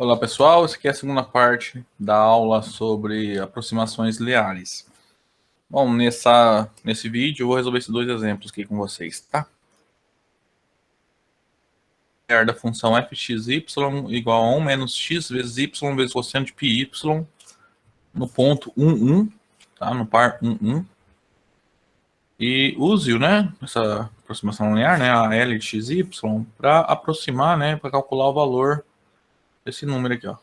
Olá pessoal, essa aqui é a segunda parte da aula sobre aproximações lineares. Bom, nesse vídeo eu vou resolver esses dois exemplos aqui com vocês, tá? Da função fxy igual a 1 menos x vezes y vezes cosseno de πy no ponto 1, 1, tá? No par 1, 1. E use, né, essa aproximação linear, né, a L de xy, para aproximar, né, para calcular o valor desse número aqui, ó.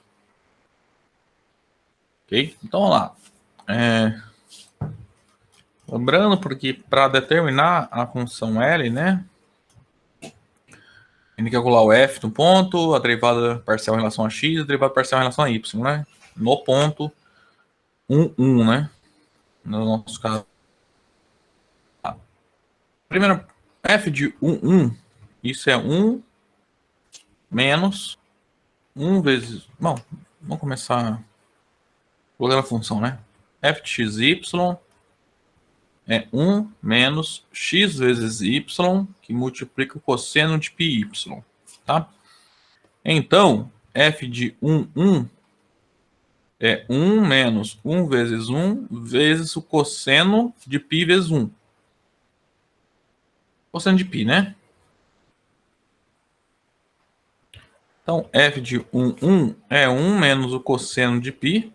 Ok? Então, vamos lá. Lembrando, porque para determinar a função L, né, a gente calcular o f no ponto, a derivada parcial em relação a x, a derivada parcial em relação a y, né, no ponto 1, 1, né, no nosso caso. Primeiro, f de 1, 1, isso é 1 menos 1 vezes... Bom, vamos começar colocando a função, né, f de xy é 1 menos x vezes y, que multiplica o cosseno de πy, tá? Então, f de 1, 1 é 1 menos 1 vezes 1 vezes o cosseno de π vezes 1. Cosseno de π, né? Então, f de 1, 1 é 1 menos o cosseno de π.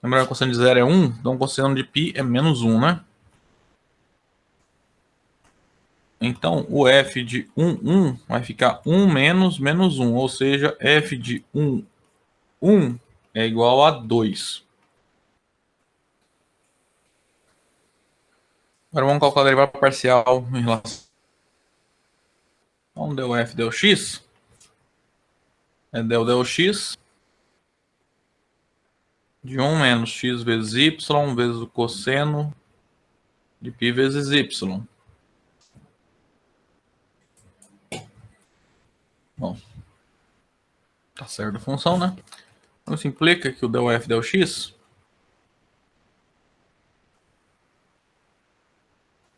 Lembrando que o cosseno de 0 é 1, então o cosseno de π é menos 1, né? Então, o f de 1, 1 vai ficar 1 menos menos 1, ou seja, f de 1, 1 é igual a 2. Agora vamos calcular a derivada parcial em relação... Então, deu f, deu x. Del x de 1 menos x vezes y vezes o cosseno de π vezes y. Bom, tá certo a função, né? Então isso implica que o del f del x...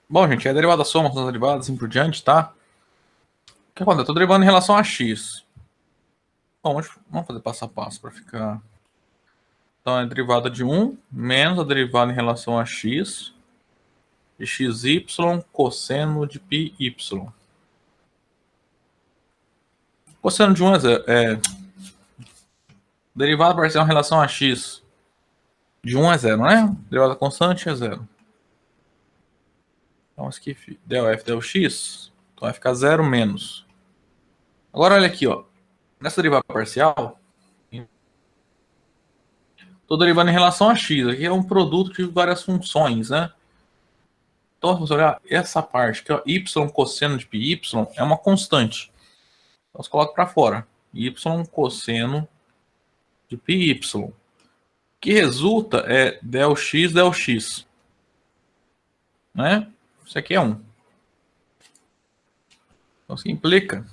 Bom, gente, é a derivada soma das derivadas, assim por diante, tá? O que acontece? Eu tô derivando em relação a x. Bom, vamos fazer passo a passo para ficar... Então é a derivada de 1 menos a derivada em relação a x de xy cosseno de πy. Cosseno de 1 é 0. Derivada parcial em relação a x de 1 é 0, né? Derivada constante é 0. Então, isso aqui, del f del x, então vai ficar 0 menos. Agora, olha aqui, ó. Nessa derivada parcial, estou derivando em relação a x. Aqui é um produto de várias funções, né? Então, se você olhar essa parte aqui, ó, y cosseno de πy é uma constante. Então, você coloca para fora. Y cosseno de πy. O que resulta é del x, né? Isso aqui é 1. Então, isso implica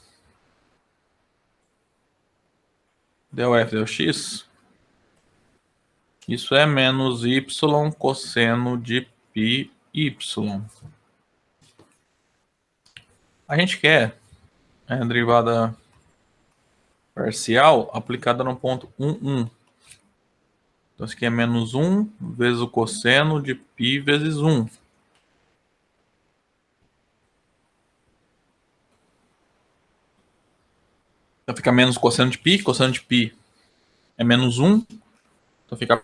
del f del x, isso é menos y cosseno de πy. A gente quer a derivada parcial aplicada no ponto 1, 1. Então, isso aqui é menos 1 vezes o cosseno de π vezes 1. Então, fica menos cosseno de π é menos 1. Então, fica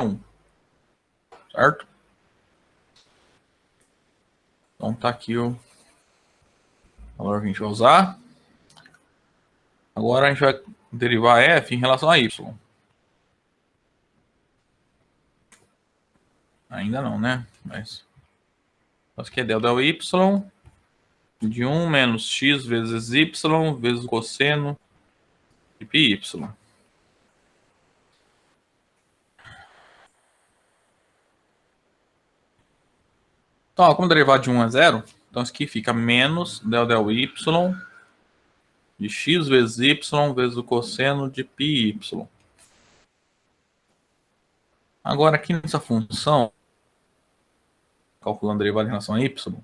1. Certo? Então, tá aqui o valor que a gente vai usar. Agora, a gente vai derivar f em relação a y. Ainda não, né? Mas isso aqui é del y de 1 menos x vezes y vezes o cosseno de πy. Então, ó, como derivar de 1 é 0, então isso aqui fica menos del y de x vezes y vezes o cosseno de πy. Agora, aqui nessa função, calculando a derivada em relação a y,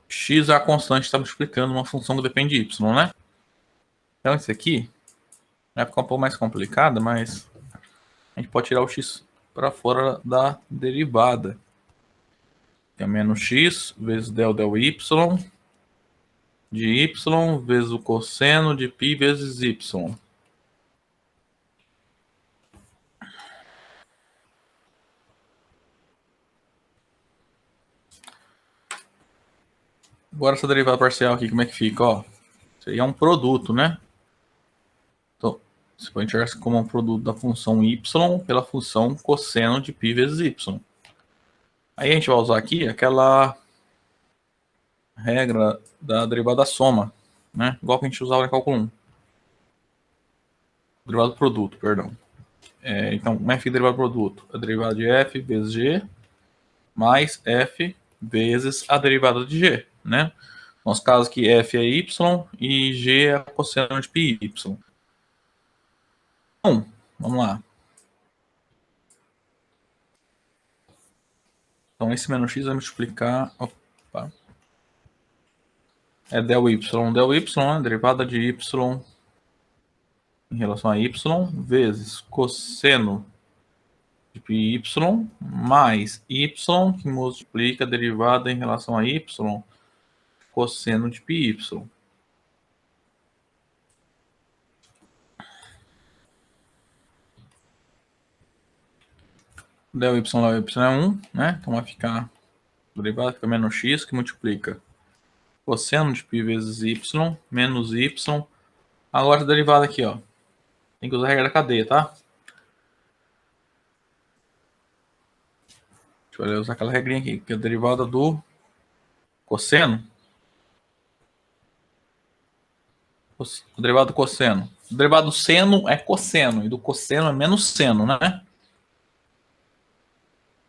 x é a constante que está multiplicando uma função que depende de y, né? Então, isso aqui vai ficar um pouco mais complicado, mas a gente pode tirar o x para fora da derivada. Que é menos x vezes del y de y vezes o cosseno de π vezes y. Agora essa derivada parcial aqui, como é que fica? Ó, seria um produto, né? Então, você pode enxergar como um produto da função y pela função cosseno de π vezes y. Aí a gente vai usar aqui aquela regra da derivada da soma, né? Igual que a gente usava em cálculo 1. Derivada do produto, perdão. Então, como é que fica a derivada do produto? A derivada de f vezes g mais f vezes a derivada de g, né? No nosso caso aqui, f é y e g é a cosseno de πy. Então, vamos lá. Então, esse menos x vai multiplicar... Opa. É del y, né? Derivada de y em relação a y vezes cosseno de πy mais y, que multiplica a derivada em relação a y, cosseno de πy. Del y é 1, né? Então vai ficar, a derivada fica menos x, que multiplica cosseno de π vezes y, menos y. Agora a derivada aqui, ó. Tem que usar a regra da cadeia, tá? Deixa eu usar aquela regrinha aqui, que é a derivada do cosseno. O derivado do cosseno. O derivado do seno é cosseno, e do cosseno é menos seno, né?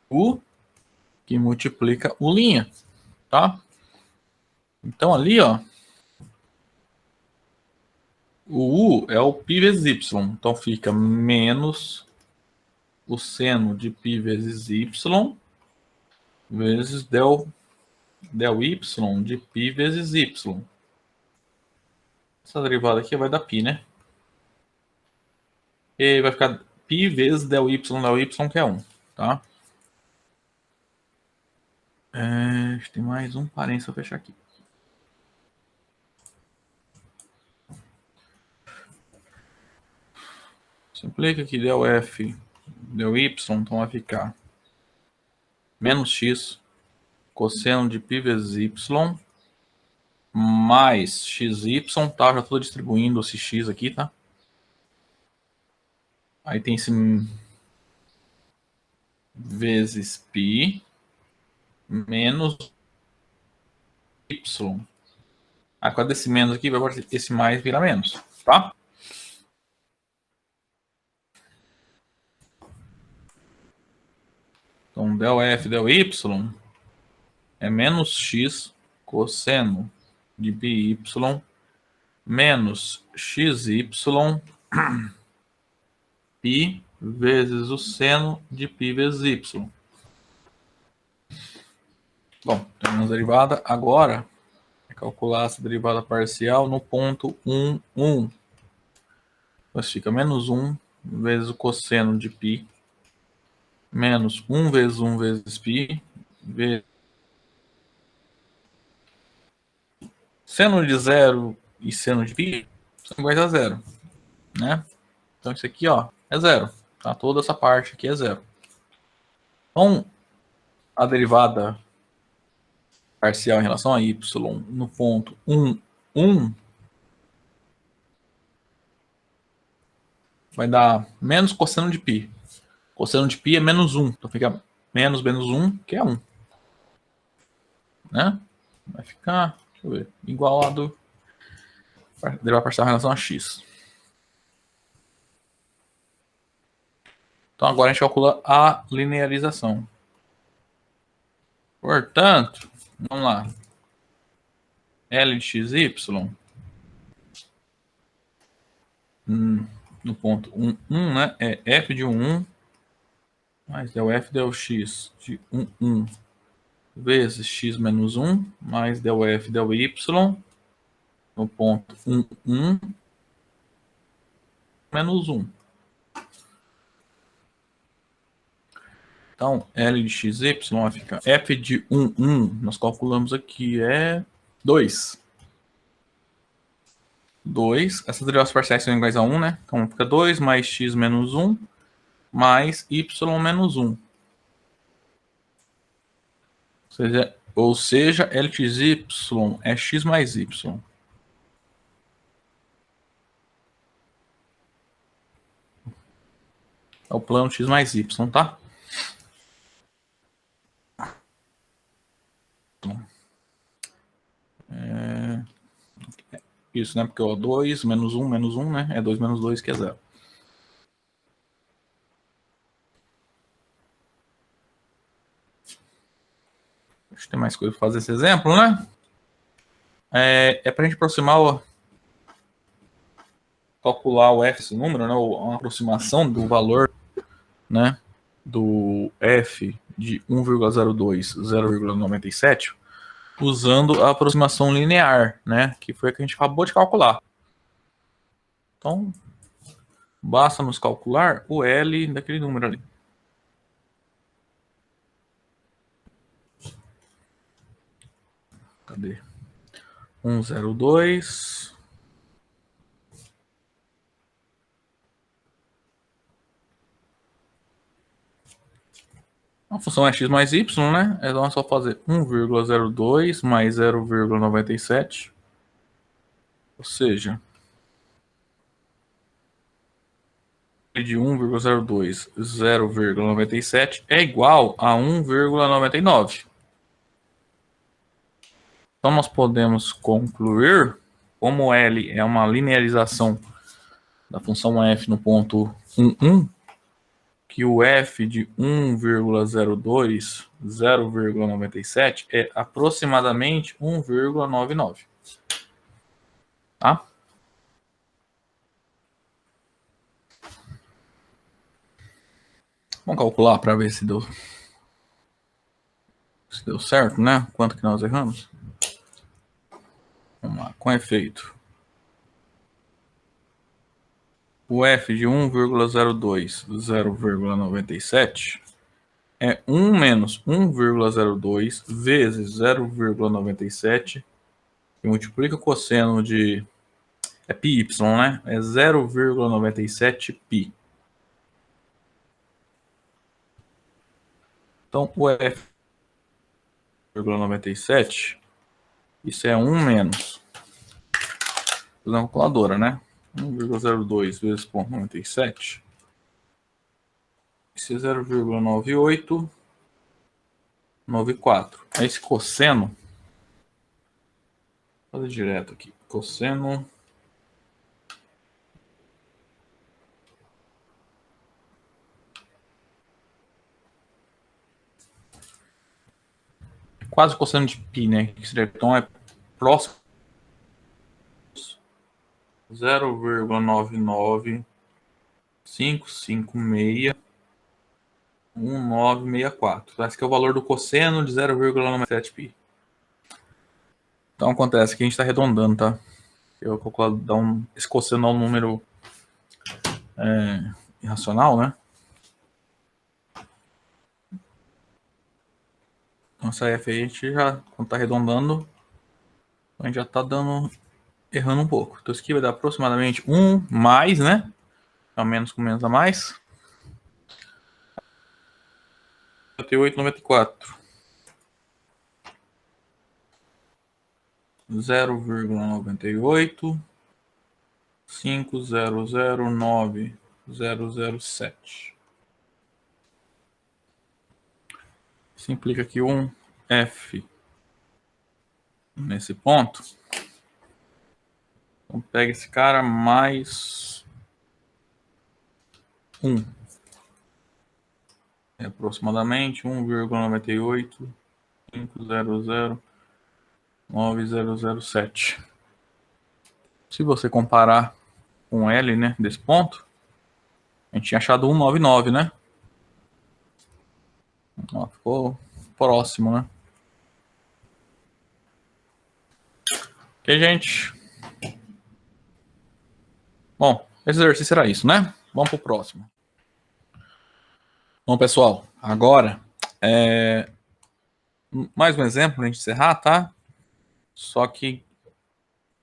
O que multiplica o linha, tá? Então ali, ó, o U é o π vezes y, então fica menos o seno de π vezes y vezes del y de π vezes y. Essa derivada aqui vai dar π, né? E vai ficar π vezes del y, que é 1, tá? Tem mais um parênteses para fechar aqui. Simplifica aqui del f, del y, então vai ficar menos x cosseno de π vezes y mais xy, tá? Já estou distribuindo esse x aqui, tá? Aí tem esse vezes π menos y. A cada esse menos aqui, esse mais vira menos, tá? Então, del f, del y é menos x cosseno de πy menos xy π vezes o seno de π vezes y. Bom, temos a derivada. Agora, é calcular essa derivada parcial no ponto 1, 1. Então, fica menos 1 vezes o cosseno de π menos 1 vezes 1 vezes π vezes seno de 0 e seno de π são iguais a 0, né? Então isso aqui, ó, é 0. Tá? Toda essa parte aqui é 0. Então, a derivada parcial em relação a y no ponto 1, 1 vai dar menos cosseno de π. Cosseno de π é menos 1. Então fica menos 1, que é 1. Né? Vai ficar, deixa eu ver, igual a do derivada parcial em relação a x. Então agora a gente calcula a linearização. Portanto, vamos lá. L de xy no ponto 1, 1, né? É f de 1, mais del f del x de 1, 1 vezes x menos 1 mais del f del y no ponto 1, 1 menos 1. Então, L de xy vai ficar f de 1, 1, nós calculamos aqui, é 2. 2, essas derivadas parciais são iguais a 1, né? Então fica 2 mais x menos 1 mais y menos 1. Ou seja, L de y é x mais y. É o plano x mais y, tá? Isso, né? Porque o 2 menos 1, né? É 2 menos 2, que é 0. Acho que tem mais coisa para fazer esse exemplo, né? É para a gente aproximar, calcular o f, esse número, né? Uma aproximação do valor, né? Do f de 1,02, 0,97, usando a aproximação linear, né? Que foi a que a gente acabou de calcular. Então, basta nos calcular o L daquele número ali. Cadê? 1,02. A função é x mais y, né? Então é só fazer 1,02 mais 0,97. Ou seja, de 1,02, 0,97 é igual a 1,99. Então nós podemos concluir, como L é uma linearização da função f no ponto 1, 1, que o f de 1,02, 0,97 é aproximadamente 1,99. Tá? Vamos calcular para ver se deu certo, né? Quanto que nós erramos? Vamos lá, com efeito. O f de 1,02, 0,97 é 1 menos 1,02 vezes 0,97 e multiplica o cosseno de... é πy, né? É 0,97 π. Então, o f 0,97, isso é 1 menos, vou usar a calculadora, né? 1,02 vezes 0,97, isso é 0,9894. Esse cosseno, vou fazer direto aqui, cosseno quase cosseno de π, né? Que seria, então é próximo 0,995561964. Esse aqui é o valor do cosseno de 0,97 π. Então acontece que a gente está arredondando, tá? Eu calculo esse cosseno é um número irracional, né? Então essa f aí a gente já, quando está arredondando, a gente já está errando um pouco. Então isso aqui vai dar aproximadamente 1 mais, né? A menos com menos a mais. 98,94. 0,98 5009007. Isso implica que um f nesse ponto. Então pega esse cara mais 1. É aproximadamente 1,98 5009007. Se você comparar com L, né, desse ponto, a gente tinha achado 199, né? Ó, ficou próximo, né? Ok, gente? Bom, esse exercício era isso, né? Vamos pro próximo. Bom, pessoal, agora mais um exemplo pra gente encerrar, tá? Só que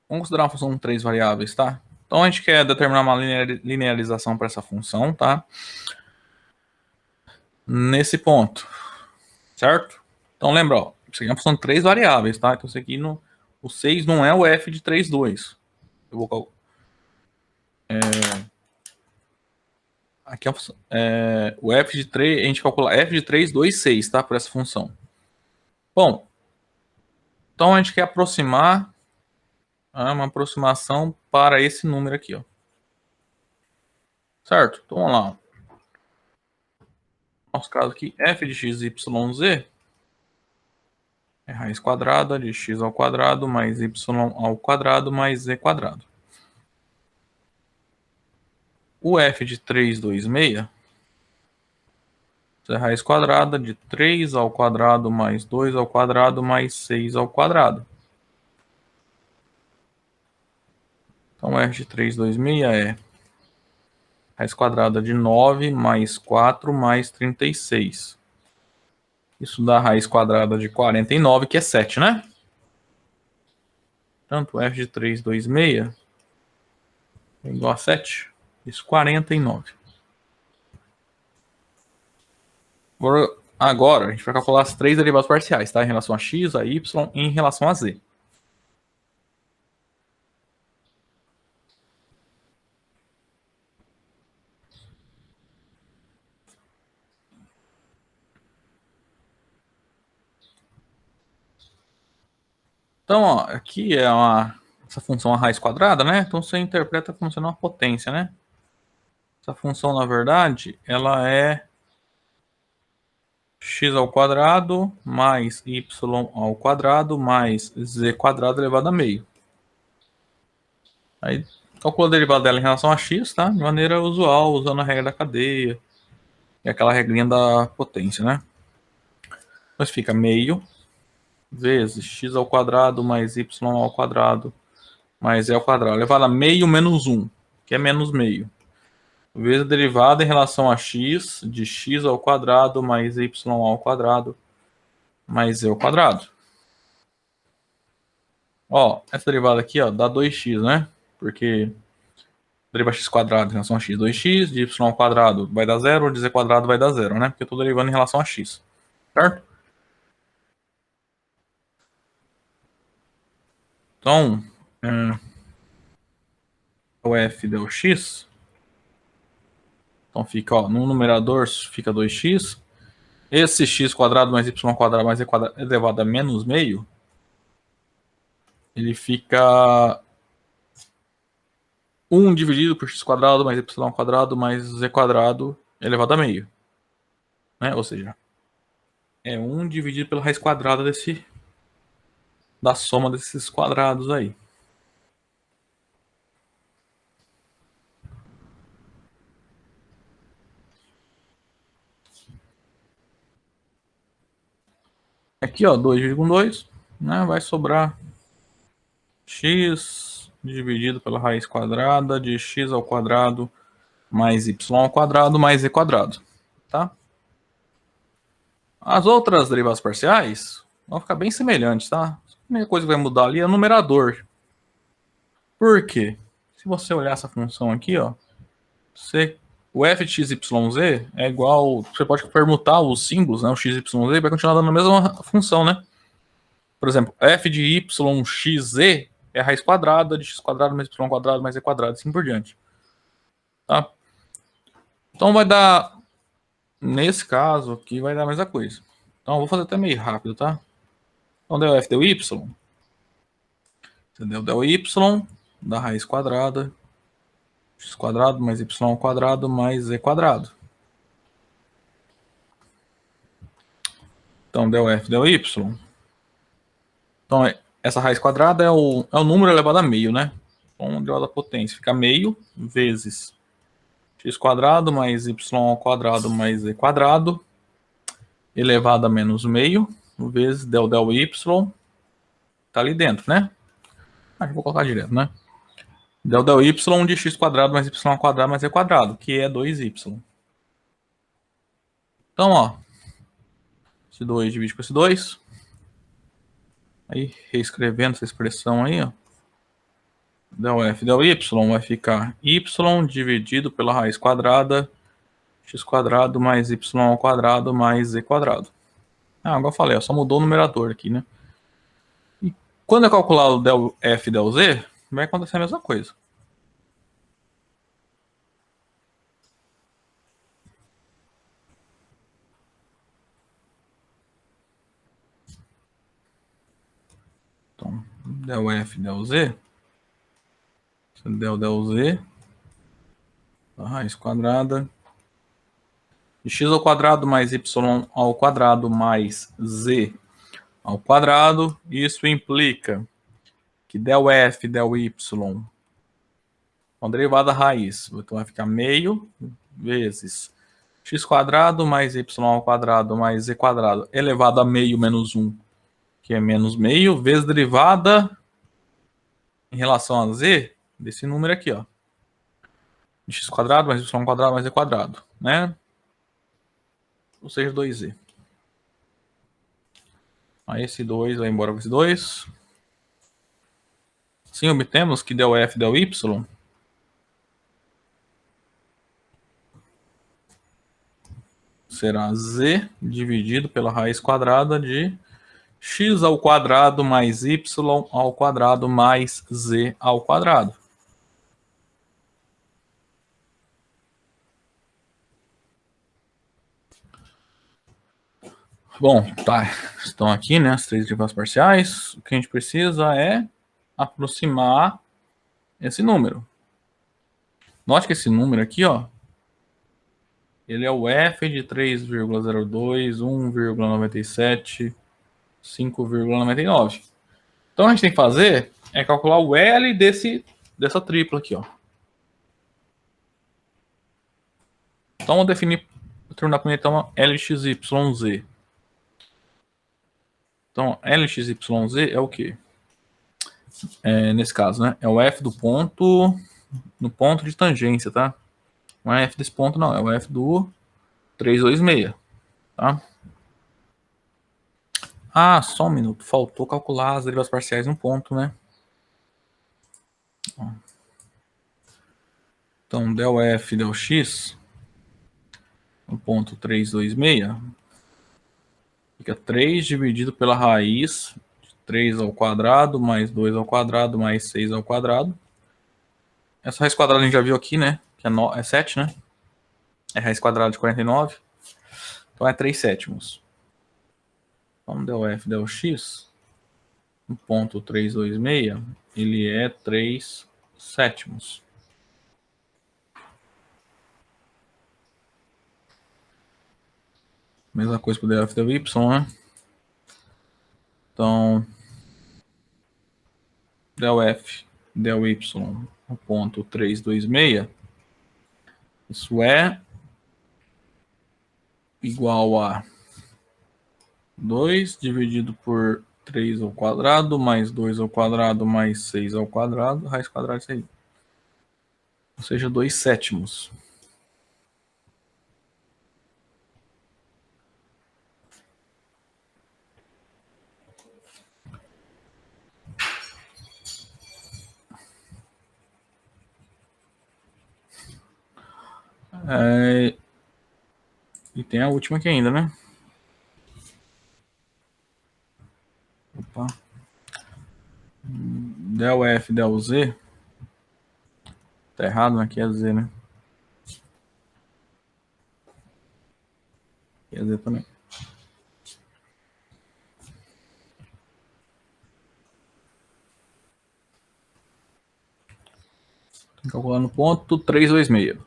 vamos considerar uma função com 3 variáveis, tá? Então a gente quer determinar uma linearização para essa função, tá? Nesse ponto, certo? Então lembra, ó, isso aqui é uma função de 3 variáveis, tá? Então isso aqui o 6 não é o f de 3, 2. Eu vou aqui o f de 3, a gente calcula f de 3, 2, 6, tá? Por essa função. Bom, então a gente quer aproximar uma aproximação para esse número aqui, ó. Certo? Então vamos lá. Nosso caso aqui, f de x, y, z é raiz quadrada de x ao quadrado mais y ao quadrado mais z quadrado. O f de 3, 2, 6 é raiz quadrada de 3 ao quadrado mais 2 ao quadrado mais 6 ao quadrado. Então, f de 3, 2, 6 é raiz quadrada de 9 mais 4 mais 36. Isso dá raiz quadrada de 49, que é 7, né? Portanto, f de 3, 2, 6 é igual a 7. Isso, 49. Agora, a gente vai calcular as 3 derivadas parciais, tá? Em relação a x, a y e em relação a z. Então, ó, aqui é essa função a raiz quadrada, né? Então você interpreta como sendo uma potência, né? Essa função, na verdade, ela é x ao quadrado mais y ao quadrado mais z quadrado elevado a meio. Aí calcula a derivada dela em relação a x, tá? De maneira usual, usando a regra da cadeia e aquela regrinha da potência, né? Então fica meio vezes x ao quadrado mais y ao quadrado mais z ao quadrado elevado a meio menos 1, que é menos meio. Vezes a derivada em relação a x de x ao quadrado mais y ao quadrado mais z ao quadrado. Ó, essa derivada aqui, ó, dá 2x, né? Porque deriva x quadrado em relação a x, 2x, de y ao quadrado vai dar 0, de z quadrado vai dar 0, né? Porque eu estou derivando em relação a x, certo? Então, o f deu x. Então fica, ó, no numerador fica 2x. Esse x quadrado mais y quadrado mais z quadrado elevado a menos meio, ele fica 1 dividido por x quadrado mais y quadrado mais z quadrado elevado a meio. Né? Ou seja, é 1 dividido pela raiz quadrada da soma desses quadrados aí. Aqui, ó, 2 dividido com 2, né? Vai sobrar x dividido pela raiz quadrada de x ao quadrado mais y ao quadrado mais z quadrado, tá? As outras derivadas parciais vão ficar bem semelhantes, tá? A única coisa que vai mudar ali é o numerador. Por quê? Se você olhar essa função aqui, ó, o f de x, y, z é igual... Você pode permutar os símbolos, né? O x, y, z vai continuar dando a mesma função, né? Por exemplo, f de y, x, z é a raiz quadrada de x quadrado mais y quadrado mais z quadrado, assim por diante. Tá? Então vai dar... Nesse caso aqui vai dar a mesma coisa. Então eu vou fazer até meio rápido, tá? Então deu f deu y. Entendeu? Deu y da raiz quadrada x quadrado mais y ao quadrado mais z quadrado. Então deu f deu y. Então essa raiz quadrada é o número elevado a meio, né? Então elevado à potência fica meio vezes x quadrado mais y ao quadrado mais z quadrado elevado a menos meio vezes del y, tá ali dentro, né? Aqui vou colocar direto, né? Del y de x quadrado mais y quadrado mais e quadrado, que é 2y. Então, ó, esse 2 divide com esse 2. Aí, reescrevendo essa expressão aí, ó. Del f del y vai ficar y dividido pela raiz quadrada x quadrado mais y ao quadrado mais z quadrado. Agora eu falei, ó, só mudou o numerador aqui, né? E quando eu calcular o del f del z, vai acontecer a mesma coisa. Então, del f del z, del z, a raiz quadrada de x ao quadrado mais y ao quadrado mais z ao quadrado. Isso implica que del f del y, com a derivada raiz, então vai ficar meio vezes x quadrado mais y ao quadrado mais z quadrado elevado a meio menos 1, que é menos meio, vezes derivada em relação a z desse número aqui, ó. X quadrado mais y quadrado mais z quadrado, né? Ou seja, 2z. Aí esse 2 vai embora com esse 2. Assim obtemos que del f del y será z dividido pela raiz quadrada de x ao quadrado mais y ao quadrado mais z ao quadrado. Bom, tá. Estão aqui, né, as três derivadas parciais. O que a gente precisa é aproximar esse número. Note que esse número aqui, ó, ele é o f de 3,02, 1,97, 5,99. Então a gente tem que fazer é calcular o L dessa tripla aqui, ó. Então vamos definir, terminar com então LXYZ. Então LXYZ é o quê? Nesse caso, né? É o f do ponto no ponto de tangência, tá? Não é f desse ponto, não. É o f do 326, tá? Ah, só um minuto. Faltou calcular as derivadas parciais no ponto, né? Então, del f del x no ponto 326 fica 3 dividido pela raiz de 3 ao quadrado mais 2 ao quadrado mais 6 ao quadrado. Essa raiz quadrada a gente já viu aqui, né? Que é 7, né? É raiz quadrada de 49. Então é 3 sétimos. Então, del f del x no ponto 326 ele é 3 sétimos. Mesma coisa para o del f del y, né? Então, del f del y no ponto 326, isso é igual a 2 dividido por 3 ao quadrado, mais 2 ao quadrado, mais 6 ao quadrado, raiz quadrada disso aí. Ou seja, 2 sétimos. E tem a última aqui ainda, né? Opa. Del F, del Z. Tá errado, né? Aqui é Z, né? Aqui é Z também. Tô calculando ponto 326.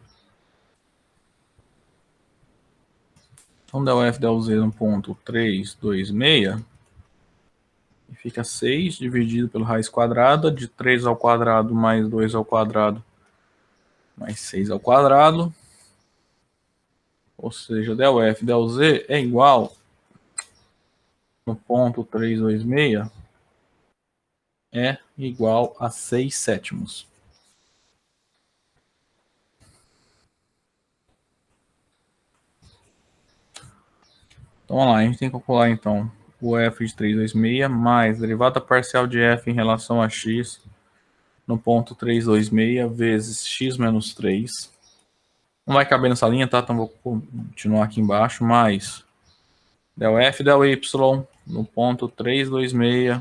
Então, del F, del Z no ponto 326. E fica 6 dividido pela raiz quadrada de 3 ao quadrado mais 2 ao quadrado mais 6 ao quadrado. Ou seja, del F del Z é igual no ponto 326 é igual a 6 sétimos. Então, vamos lá, a gente tem que calcular, então, o f de 326 mais derivada parcial de f em relação a x no ponto 326 vezes x menos 3. Não vai caber nessa linha, tá? Então, vou continuar aqui embaixo, mais del f del y no ponto 326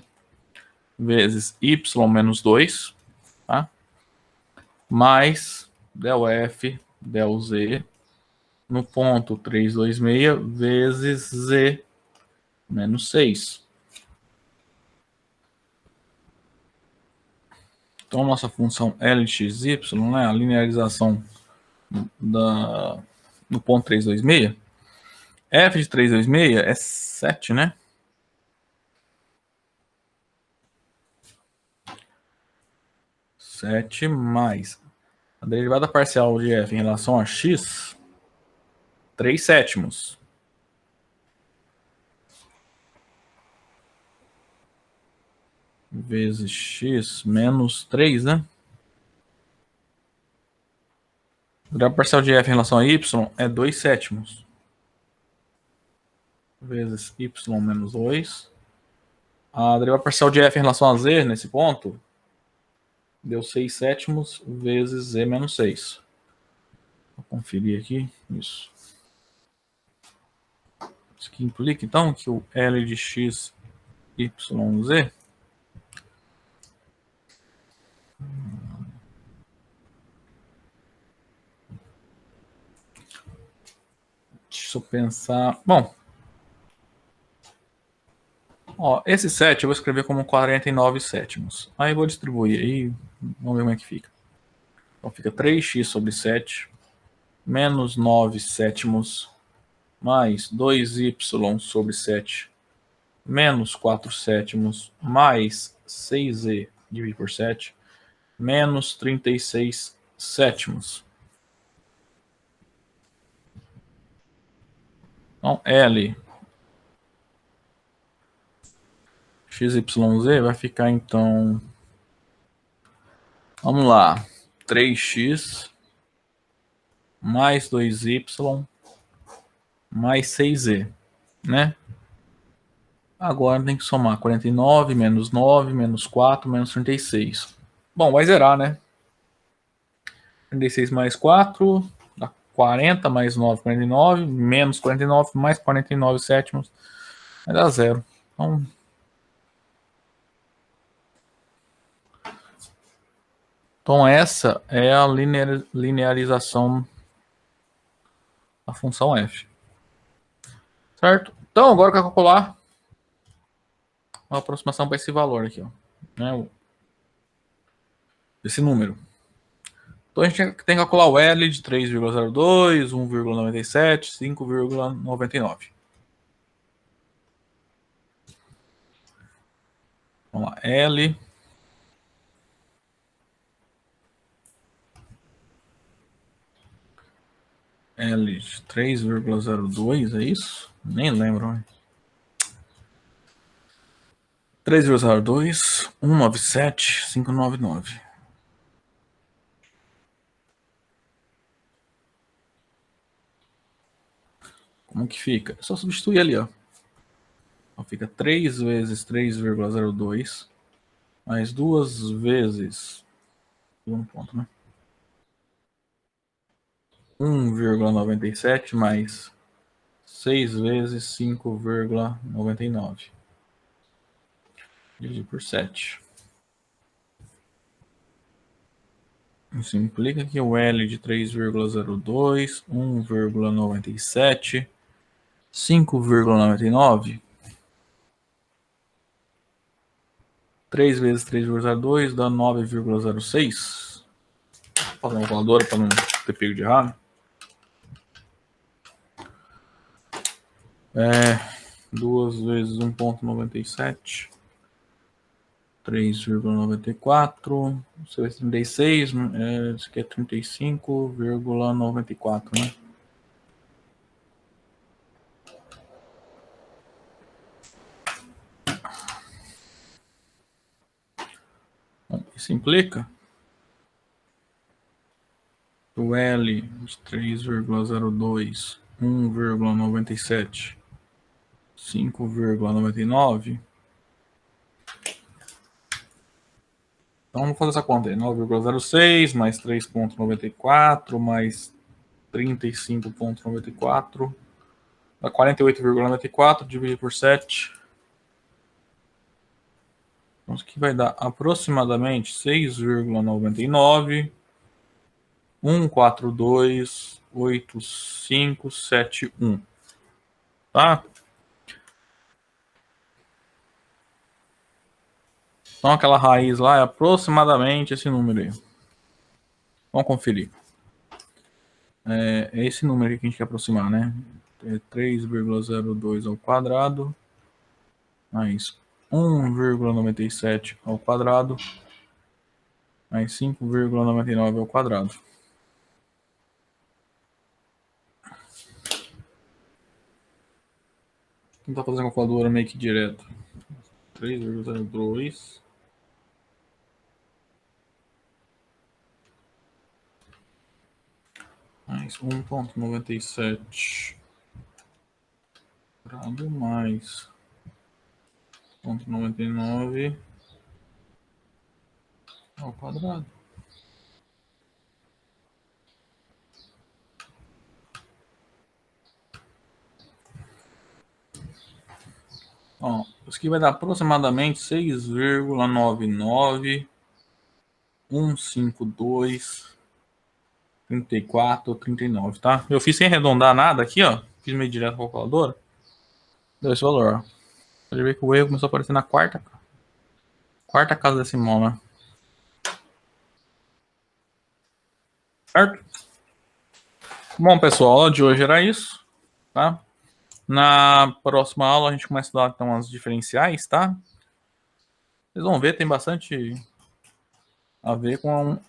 vezes y menos 2, tá? Mais del f del z no ponto 326 vezes z menos 6. Então, nossa função L de x, y, né, a linearização do ponto 326, f de 326 é 7, né? 7 mais a derivada parcial de f em relação a x, 3 sétimos. Vezes x menos 3, né? A derivada parcial de f em relação a y é 2 sétimos. Vezes y menos 2. A derivada parcial de f em relação a z, nesse ponto, deu 6 sétimos vezes z menos 6. Vou conferir aqui. Isso. Isso que implica, então, que o L de x, y, z deixa eu pensar. Bom, ó, esse 7 eu vou escrever como 49 sétimos. Aí eu vou distribuir aí, vamos ver como é que fica. Então fica 3x sobre 7 menos 9 sétimos mais 2y sobre 7 menos 4 sétimos mais 6z dividido por 7 menos 36 sétimos. Então, L XYZ vai ficar, então, vamos lá, 3x mais 2y mais 6z, né? Agora tem que somar 49 menos 9 menos 4 menos 36. Bom, vai zerar, né? 36 mais 4 dá 40 mais 9, 49, menos 49 mais 49 sétimos vai dar zero. Então essa é a linearização da função f. Certo? Então agora eu quero calcular uma aproximação para esse valor aqui, ó, né? Esse número. Então a gente tem que calcular o L de 3,02, 1,97, 5,99. Vamos lá, L de 3,02, é isso? Nem lembro. Né? 3,02, 197, 599. Como que fica? É só substituir ali, ó. Então fica 3 vezes 3,02 mais 2 vezes um ponto, né? 1,97 mais 6 vezes 5,99 dividido por 7. Isso implica que o L de 3,02, 1,97, 5,99. 3 vezes 3,02 dá 9,06. Vou fazer uma calculadora para não ter pego de errado. 2 vezes 1,97. 3,94. Isso é 36. Isso aqui é 35,94, né? Simplica. O L de 3,02, 1,97, 5,99. Então vamos fazer essa conta aí. 9,06 mais 3,94 mais 35,94 dá 48,94 dividido por 7. Então isso aqui vai dar aproximadamente 6,99 1428571, tá? Então aquela raiz lá é aproximadamente esse número aí. Vamos conferir. É esse número aqui que a gente quer aproximar, né? É 3,02 ao quadrado mais 1,97 ao quadrado mais 5,99 ao quadrado. Vou tentar fazer a calculadora meio que direto. 3,02 mais 1,97 quadrado mais 0,99 ao quadrado. Ó, isso aqui vai dar aproximadamente 6,99152 34 ou 39, tá? Eu fiz sem arredondar nada aqui, ó. Fiz meio direto com a calculadora. Deu esse valor, ó. Pode ver que o erro começou a aparecer na quarta casa decimal, né? Certo? Bom, pessoal, a aula de hoje era isso, tá? Na próxima aula a gente começa a dar então as diferenciais, tá? Vocês vão ver, tem bastante a ver com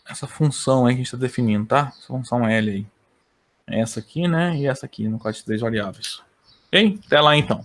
essa função aí que a gente está definindo, tá? Essa função L aí. Essa aqui, né? E essa aqui, no caso de 3 variáveis. Ok? Até lá então.